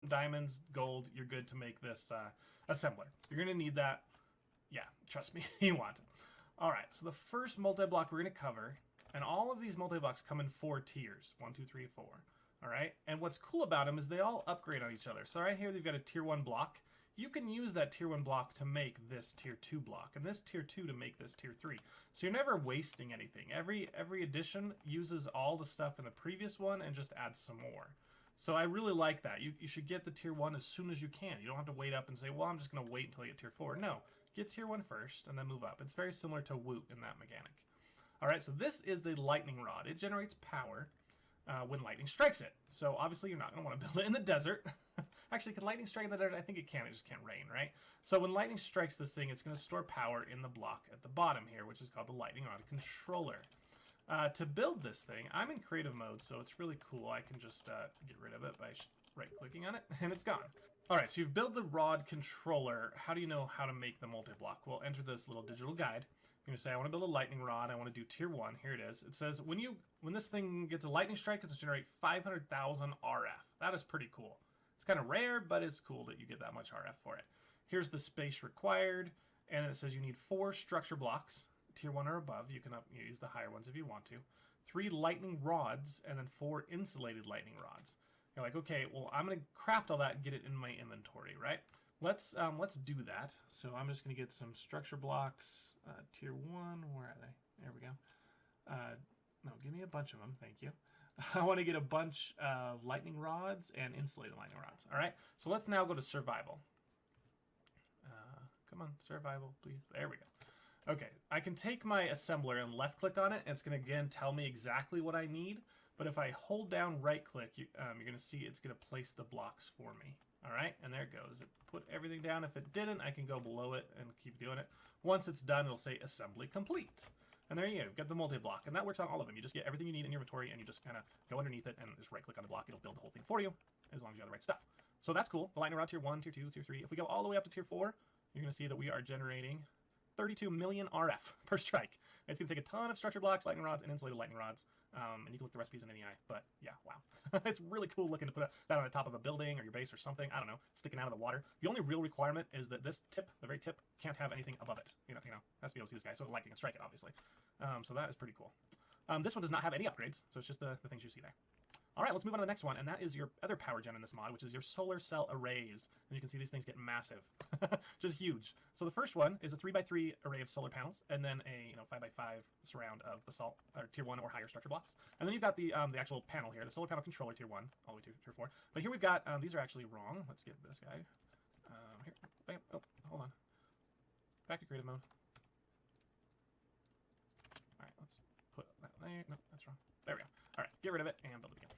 diamonds, gold, you're good to make this assembler. You're going to need that. Yeah, trust me, you want it. All right, so the first multi-block we're going to cover, and all of these multi-blocks come in 4 tiers. 1, 2, 3, 4. All right, and what's cool about them is they all upgrade on each other. So right here, they've got a tier 1 block. You can use that tier 1 block to make this tier 2 block, and this tier 2 to make this tier 3. So you're never wasting anything. Every edition uses all the stuff in the previous one and just adds some more. So I really like that. You should get the tier 1 as soon as you can. You don't have to wait up and say, well, I'm just going to wait until I get tier 4. No, get tier 1 first and then move up. It's very similar to Woot in that mechanic. All right, so this is the lightning rod. It generates power when lightning strikes it. So obviously you're not going to want to build it in the desert. Actually, can lightning strike in the desert? I think it can. It just can't rain, right? So when lightning strikes this thing, it's going to store power in the block at the bottom here, which is called the lightning rod controller. To build this thing, I'm in creative mode, so it's really cool. I can just get rid of it by right-clicking on it, and it's gone. All right, so you've built the rod controller. How do you know how to make the multi-block? Well, enter this little digital guide. You're going to say, I want to build a lightning rod. I want to do tier 1. Here it is. It says, when this thing gets a lightning strike, it's going to generate 500,000 RF. That is pretty cool. It's kind of rare, but it's cool that you get that much RF for it. Here's the space required, and then it says you need 4 structure blocks. Tier 1 or above. You can use the higher ones if you want to. 3 lightning rods, and then 4 insulated lightning rods. You're like, okay, well, I'm going to craft all that and get it in my inventory, right? Let's do that. So I'm just going to get some structure blocks. Tier 1, where are they? There we go. No, give me a bunch of them, thank you. I want to get a bunch of lightning rods and insulated lightning rods. All right, so let's now go to survival. Come on, survival, please. There we go. Okay, I can take my assembler and left-click on it, and it's going to, again, tell me exactly what I need. But if I hold down right-click, you're going to see it's going to place the blocks for me. All right, and there it goes. It put everything down. If it didn't, I can go below it and keep doing it. Once it's done, it'll say assembly complete. And there you go. You've got the multi-block, and that works on all of them. You just get everything you need in your inventory, and you just kind of go underneath it and just right-click on the block. It'll build the whole thing for you, as long as you have the right stuff. So that's cool. The lightning rod tier 1, tier 2, tier 3. If we go all the way up to tier 4, you're going to see that we are generating 32 million RF per strike. It's going to take a ton of structure blocks, lightning rods, and insulated lightning rods. And you can look at the recipes in NEI. But yeah, wow. It's really cool looking to put that on the top of a building or your base or something. I don't know, sticking out of the water. The only real requirement is that this tip, the very tip, can't have anything above it. You know, has to be able to see this guy, so lightning can strike it, obviously. So that is pretty cool. This one does not have any upgrades, so it's just the things you see there. All right, let's move on to the next one, and that is your other power gen in this mod, which is your solar cell arrays. And you can see these things get massive, just huge. So the first one is a 3x3 array of solar panels, and then a 5x5 surround of basalt or tier 1 or higher structure blocks. And then you've got the actual panel here, the solar panel controller tier 1 all the way to tier 4. But here we've got these are actually wrong. Let's get this guy here. Bam. Oh, hold on. Back to creative mode. All right, let's put that there. No, that's wrong. There we go. All right, get rid of it and build it again.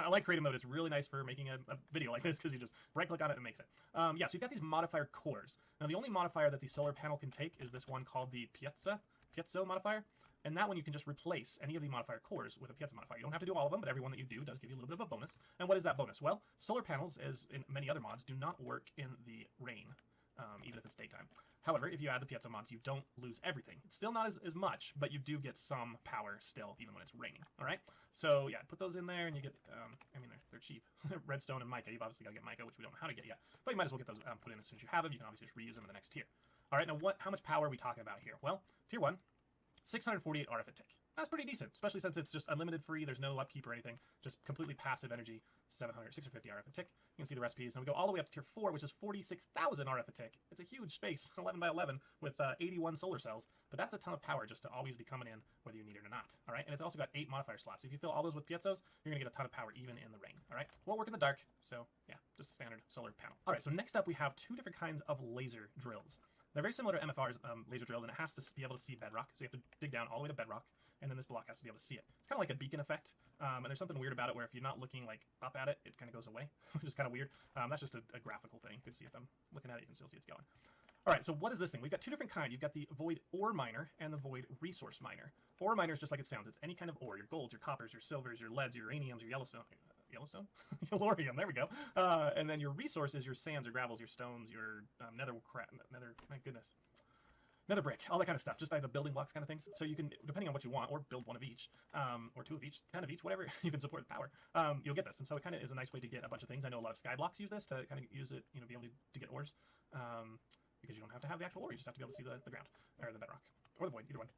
I like creative mode. It's really nice for making a video like this because you just right-click on it and it makes it. Yeah, so you've got these modifier cores. Now, the only modifier that the solar panel can take is this one called the piezo modifier. And that one you can just replace any of the modifier cores with a piezo modifier. You don't have to do all of them, but every one that you do does give you a little bit of a bonus. And what is that bonus? Well, solar panels, as in many other mods, do not work in the rain. Even if it's daytime. However, if you add the piezo mods, you don't lose everything. It's still not as much, but you do get some power still, even when it's raining. All right? So, yeah, put those in there, and you get, I mean, they're cheap. Redstone and mica. You've obviously got to get mica, which we don't know how to get yet. But you might as well get those put in as soon as you have them. You can obviously just reuse them in the next tier. All right, now how much power are we talking about here? Well, tier 1, 648 RF a tick. That's pretty decent, especially since it's just unlimited free. There's no upkeep or anything. Just completely passive energy, 650 RF a tick. You can see the recipes. And we go all the way up to tier 4, which is 46,000 RF a tick. It's a huge space, 11 by 11, with 81 solar cells. But that's a ton of power just to always be coming in, whether you need it or not. All right, and it's also got 8 modifier slots. So if you fill all those with piezos, you're going to get a ton of power even in the rain. All right, won't work in the dark. So yeah, just a standard solar panel. All right, so next up we have 2 different kinds of laser drills. They're very similar to MFR's laser drill, and it has to be able to see bedrock. So you have to dig down all the way to bedrock, and then this block has to be able to see it. It's kind of like a beacon effect, and there's something weird about it where if you're not looking like up at it, it kind of goes away, which is kind of weird. That's just a graphical thing. You can see if I'm looking at it, you can still see it's going. All right, so what is this thing? We've got 2 different kinds. You've got the void ore miner and the void resource miner. Ore miner is just like it sounds. It's any kind of ore, your golds, your coppers, your silvers, your leads, your uraniums, your Yellowstone? Yellorium, there we go. And then your resources, your sands, your gravels, your stones, your nether, my goodness. another brick, all that kind of stuff, just like the building blocks kind of things. So you can, depending on what you want, or build one of each, or 2 of each, 10 of each, whatever you can support power, you'll get this. And so it kind of is a nice way to get a bunch of things. I know a lot of Skyblocks use this to kind of use it, be able to get ores, because you don't have to have the actual ore, you just have to be able to see the ground, or the bedrock, or the void, either one.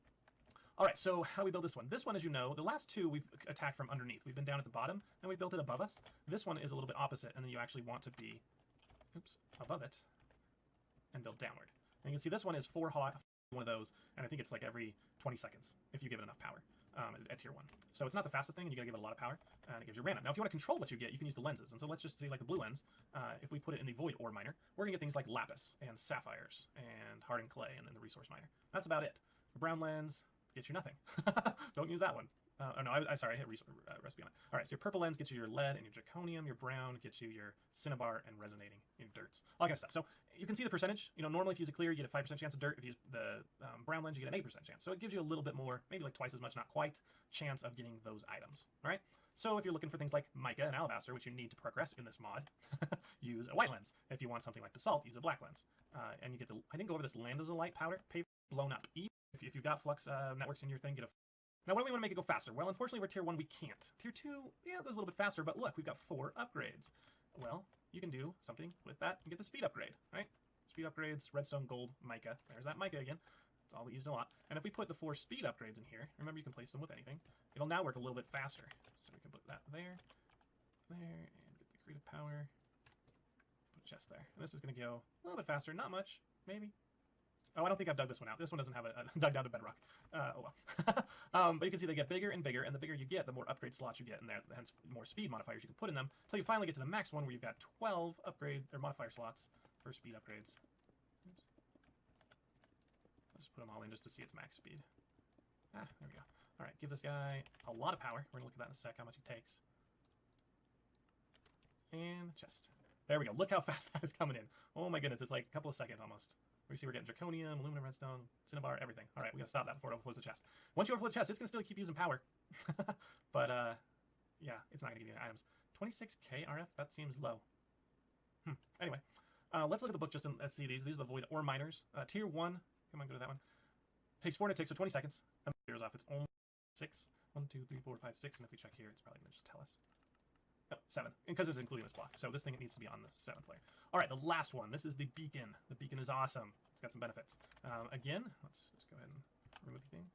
All right, so how do we build this one? This one, as you know, the last two we've attacked from underneath. We've been down at the bottom, and we built it above us. This one is a little bit opposite, and then you actually want to be, above it, and build downward. And you can see this one is 4 hot, one of those, and I think it's like every 20 seconds if you give it enough power at tier 1. So it's not the fastest thing, and you gotta give it a lot of power, and it gives you random. Now, if you want to control what you get, you can use the lenses. And so let's just see, like the blue lens, if we put it in the void ore miner, we're gonna get things like lapis and sapphires and hardened clay, and then the resource miner. That's about it. The brown lens gets you nothing. Don't use that one. Oh no, sorry, I hit recipe on it. All right, so your purple lens gets you your lead and your zirconium. Your brown gets you your cinnabar and resonating your dirts, all that kind of stuff. So you can see the percentage. Normally if you use a clear, you get a 5% chance of dirt. If you use the brown lens, you get an 8% chance. So it gives you a little bit more, maybe like twice as much, not quite, chance of getting those items. All right. So if you're looking for things like mica and alabaster, which you need to progress in this mod, use a white lens. If you want something like basalt, use a black lens. And you get the, I didn't go over this land as a light powder, blown up. If you've got flux networks in your thing, get a. Now, why do we want to make it go faster? Well, unfortunately, for tier 1, we can't. Tier 2, yeah, it goes a little bit faster, but look, we've got 4 upgrades. Well, you can do something with that and get the speed upgrade, right? Speed upgrades, redstone, gold, mica. There's that mica again. It's all we used a lot. And if we put the 4 speed upgrades in here, remember you can place them with anything, it'll now work a little bit faster. So we can put that there, and get the creative power. Put a chest there. And this is going to go a little bit faster, not much, maybe. Oh, I don't think I've dug this one out. This one doesn't have a dug down to bedrock. Oh well. But you can see they get bigger and bigger, and the bigger you get, the more upgrade slots you get, and hence more speed modifiers you can put in them, until you finally get to the max one where you've got 12 upgrade or modifier slots for speed upgrades. Oops. I'll just put them all in just to see its max speed. There we go. All right, give this guy a lot of power. We're gonna look at that in a sec, how much he takes. And chest. There we go. Look how fast that is coming in. Oh my goodness, it's like a couple of seconds almost. We see we're getting zirconium, aluminum, redstone, cinnabar, everything. All right, we gotta stop that before it overflows the chest. Once you overflow the chest, it's gonna still keep using power. But yeah, it's not gonna give you any items. 26k RF, that seems low. Anyway, let's look at the book just and let's see these. These are the void ore miners. Tier 1, come on, go to that one. Takes 400 ticks, so 20 seconds. Zeros off, it's only 6. 1, 2, 3, 4, 5, 6, and if we check here, it's probably gonna just tell us. Oh, 7, because it's including this block. So this thing needs to be on the 7th layer. All right, the last one. This is the beacon. The beacon is awesome. It's got some benefits. Again, let's just go ahead and remove the thing.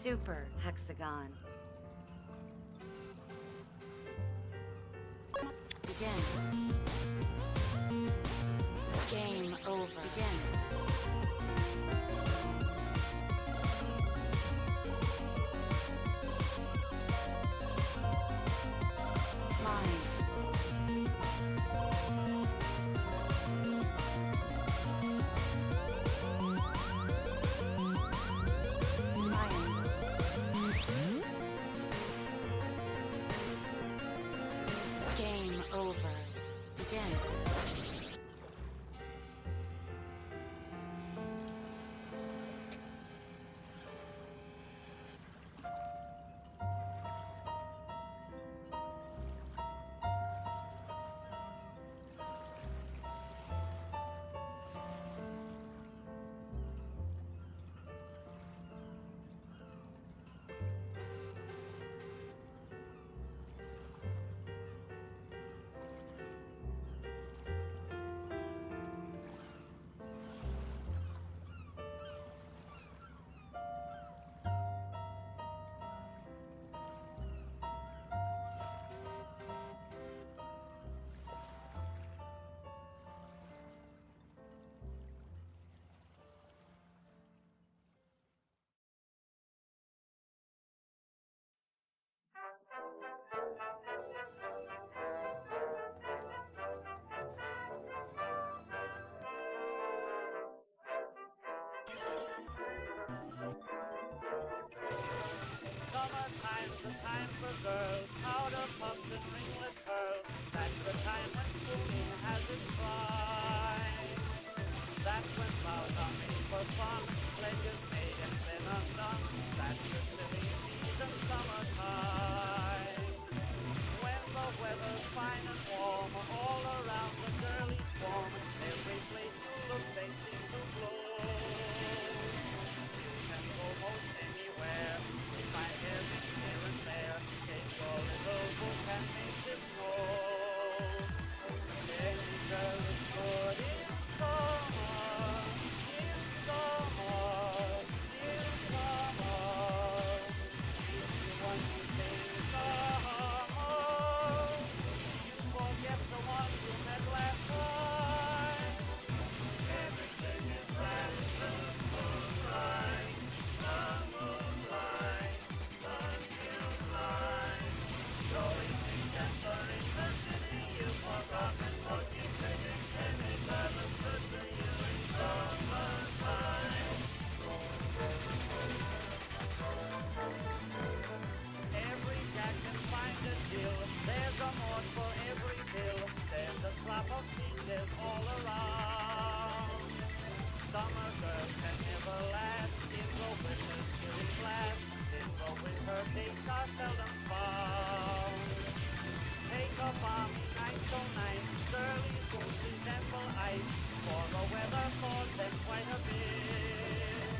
Super hexagon. Begin. Game over. Begin. Line. Game over. Begin. Summertime's the time for girls, powder puffs and ringlet curls. That's the time when swooning has its prime. That's when vows are made for fun, pledges made and then undone. That's the silly season, summertime. When the weather's fine and warm, all around the girlies swarm. Every place you look, they seem to glow. You can go most anywhere. Find everything here and there. Take your little book and make it know. Any girl is good in summer, in summer, in summer. If you want to stay in summer, you forget the one you met last time. Everything is bright in the moonlight, the moonlight. Every cat can find a deal. There's a mort for every bill. There's a crop of peaches all around. Summer girls can never last in the winter's chilly blast. In the winter days are seldom found. Take a balmy night so nice, girlies won't resemble ice, for the weather thaws them quite a bit.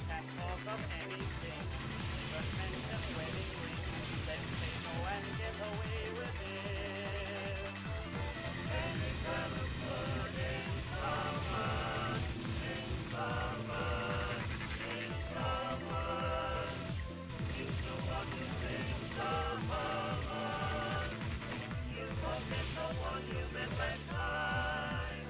Can't talk of anything, but mention wedding rings, then say no and get away with it. Any girl is good in summer, in summer, in summer. If you want to sing summer, you forget the one you met last time.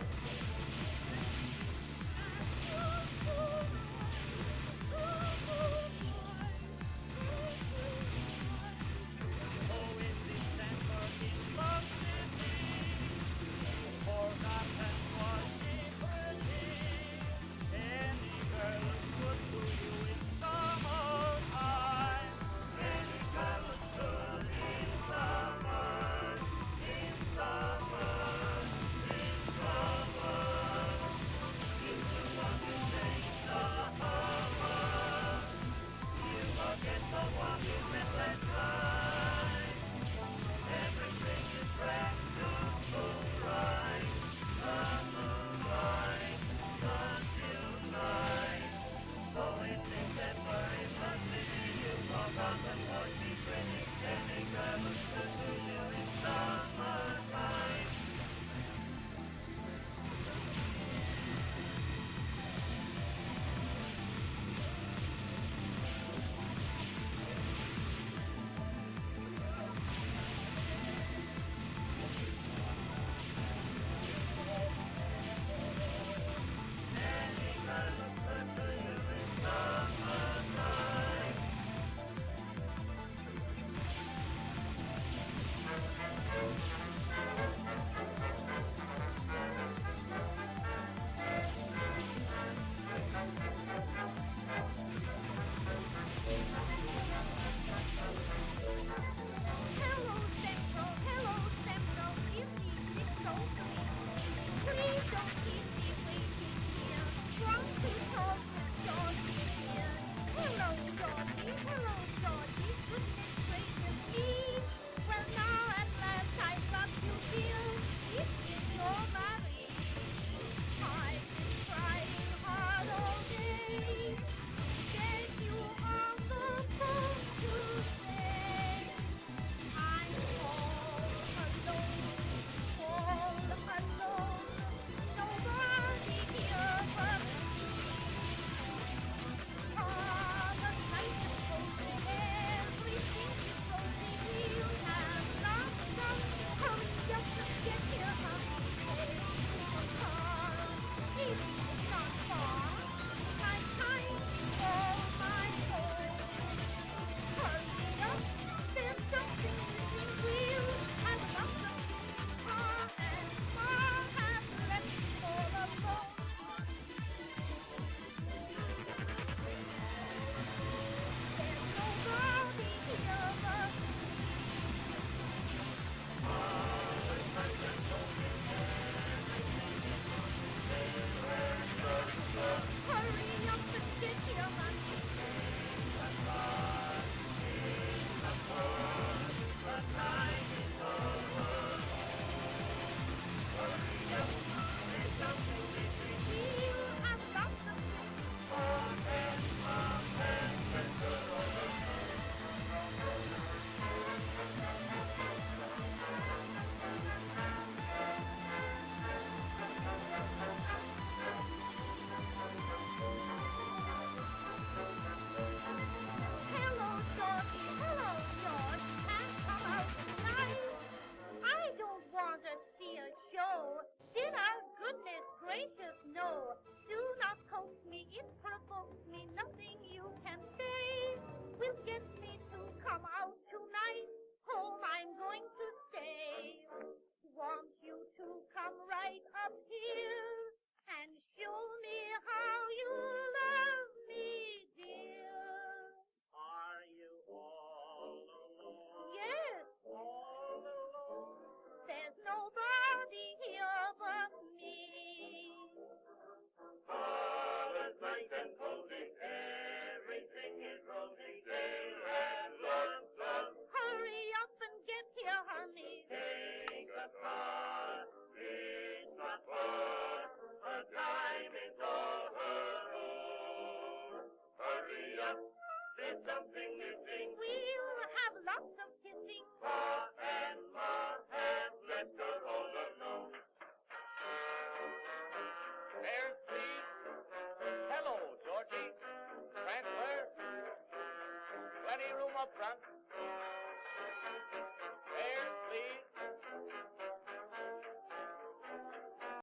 Any room up front?